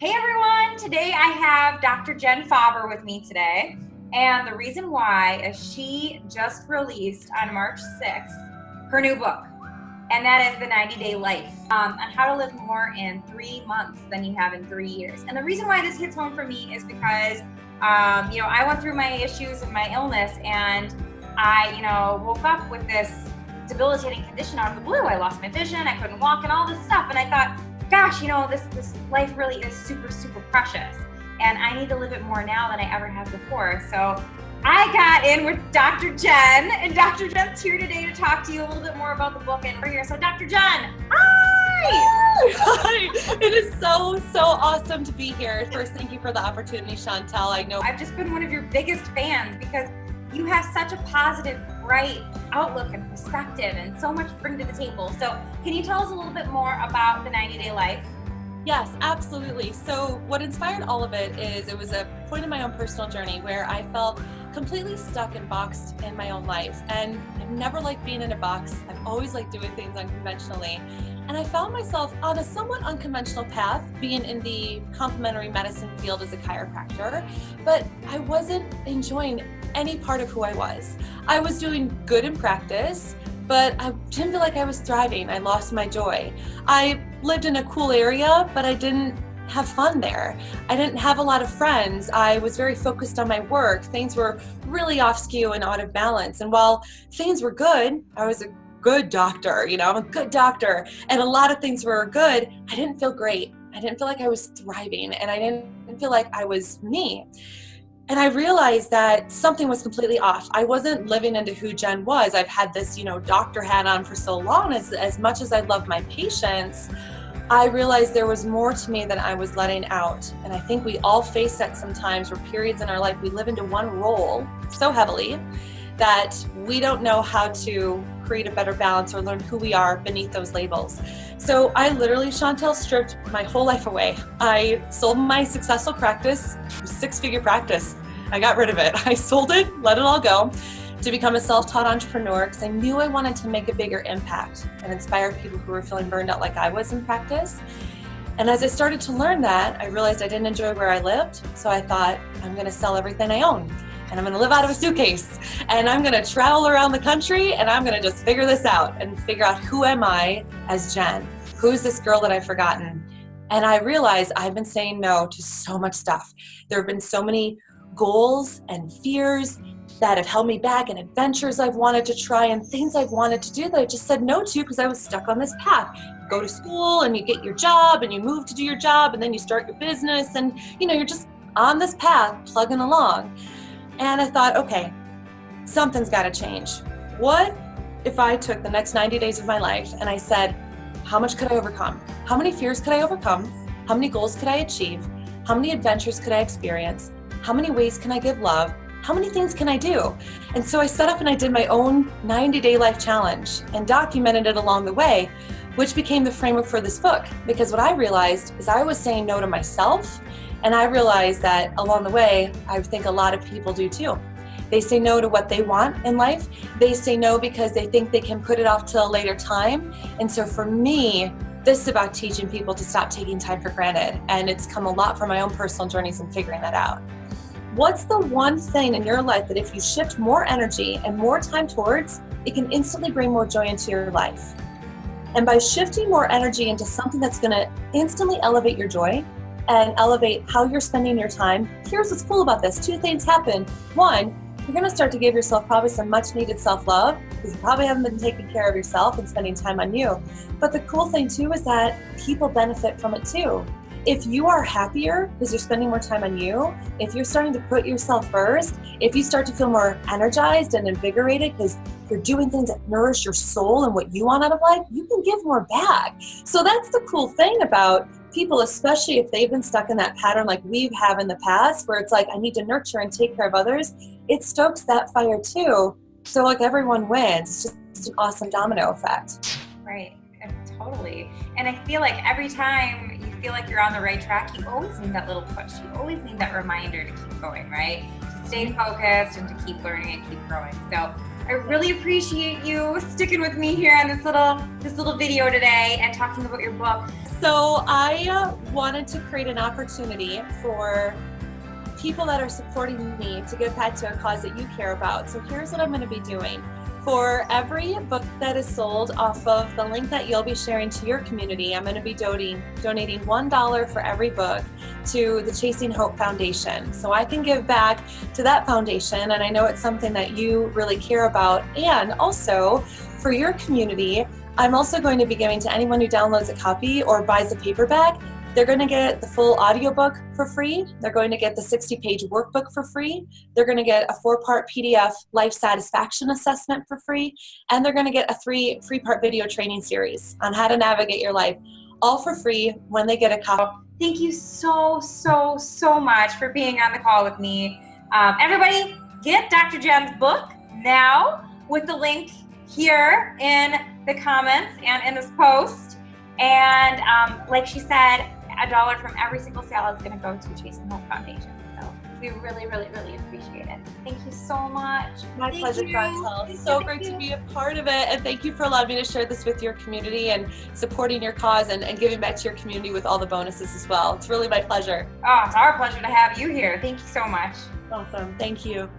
Hey everyone, today I have Dr. Jen Faber with me today. And the reason why is she just released on March 6th her new book. And that is The 90-Day Life, on how to live more in 3 months than you have in 3 years. And the reason why this hits home for me is because, I went through my issues and my illness, and I, woke up with this debilitating condition out of the blue. I lost my vision, I couldn't walk, and all this stuff. And I thought, gosh, this life really is super, super precious. And I need to live it more now than I ever have before. So I got in with Dr. Jen, and Dr. Jen's here today to talk to you a little bit more about the book. And we're here. So Dr. Jen, hi! Hi! It is so awesome to be here. First, thank you for the opportunity, Chantel. I know I've just been one of your biggest fans because you have such a positive, bright outlook and perspective and so much to bring to the table. So can you tell us a little bit more about the 90-Day Life? Yes, absolutely. So what inspired all of it is it was a point in my own personal journey where I felt completely stuck and boxed in my own life. And I've never liked being in a box. I've always liked doing things unconventionally. And I found myself on a somewhat unconventional path, being in the complementary medicine field as a chiropractor, but I wasn't enjoying any part of who I was. I was doing good in practice, but I didn't feel like I was thriving. I lost my joy. I lived in a cool area, but I didn't have fun there. I didn't have a lot of friends. I was very focused on my work. Things were really off skew and out of balance. And while things were good, I was a good doctor, I'm a good doctor, and a lot of things were good, I didn't feel great. I didn't feel like I was thriving, and I didn't feel like I was me. And I realized that something was completely off. I wasn't living into who Jen was. I've had this, doctor hat on for so long. As much as I love my patients, I realized there was more to me than I was letting out. And I think we all face that sometimes, where periods in our life we live into one role so heavily that we don't know how to create a better balance or learn who we are beneath those labels. So I literally, Chantel, stripped my whole life away. I sold my successful practice, 6-figure practice. I got rid of it. I sold it, let it all go, to become a self-taught entrepreneur because I knew I wanted to make a bigger impact and inspire people who were feeling burned out like I was in practice. And as I started to learn that, I realized I didn't enjoy where I lived. So I thought, I'm going to sell everything I own. And I'm going to live out of a suitcase, and I'm going to travel around the country, and I'm going to just figure this out and figure out, who am I as Jen? Who's this girl that I've forgotten? And I realized I've been saying no to so much stuff. There have been so many goals and fears that have held me back, and adventures I've wanted to try and things I've wanted to do that I just said no to because I was stuck on this path. You go to school and you get your job and you move to do your job and then you start your business and you're just on this path plugging along. And I thought, okay, something's got to change. What if I took the next 90 days of my life and I said, how much could I overcome? How many fears could I overcome? How many goals could I achieve? How many adventures could I experience? How many ways can I give love? How many things can I do? And so I set up and I did my own 90-day life challenge and documented it along the way, which became the framework for this book. Because what I realized is I was saying no to myself. And I realized that along the way, I think a lot of people do too. They say no to what they want in life. They say no because they think they can put it off till a later time. And so for me, this is about teaching people to stop taking time for granted. And it's come a lot from my own personal journeys and figuring that out. What's the one thing in your life that if you shift more energy and more time towards, it can instantly bring more joy into your life? And by shifting more energy into something that's going to instantly elevate your joy, and elevate how you're spending your time, here's what's cool about this. 2 things happen. 1, you're going to start to give yourself probably some much needed self-love because you probably haven't been taking care of yourself and spending time on you. But the cool thing too is that people benefit from it too. If you are happier because you're spending more time on you, if you're starting to put yourself first, if you start to feel more energized and invigorated because you're doing things that nourish your soul and what you want out of life, you can give more back. So that's the cool thing about people, especially if they've been stuck in that pattern like we have in the past, where it's like, I need to nurture and take care of others. It stokes that fire too. So like everyone wins. It's just an awesome domino effect. Right, totally. And I feel like every time you feel like you're on the right track, you always need that little push. You always need that reminder to keep going, right? To stay focused and to keep learning and keep growing. So I really appreciate you sticking with me here on this little video today and talking about your book. So I wanted to create an opportunity for people that are supporting me to give back to a cause that you care about. So here's what I'm going to be doing. For every book that is sold off of the link that you'll be sharing to your community, I'm going to be donating $1 for every book to the Chasing Hope Foundation. So I can give back to that foundation, and I know it's something that you really care about. And also for your community, I'm also going to be giving to anyone who downloads a copy or buys a paperback. They're going to get the full audiobook for free. They're going to get the 60-page workbook for free. They're going to get a 4-part PDF life satisfaction assessment for free. And they're going to get a 3-part video training series on how to navigate your life, all for free when they get a copy. Thank you so much for being on the call with me. Everybody, get Dr. Jen's book now with the link here in the comments and in this post. And like she said, $1 from every single sale is going to go to Chasing Hope Foundation. So we really appreciate it. Thank you so much. My pleasure, Chantel. So great to be a part of it. And thank you for allowing me to share this with your community and supporting your cause and giving back to your community with all the bonuses as well. It's really my pleasure. Oh, it's our pleasure to have you here. Thank you so much. Awesome. Thank you.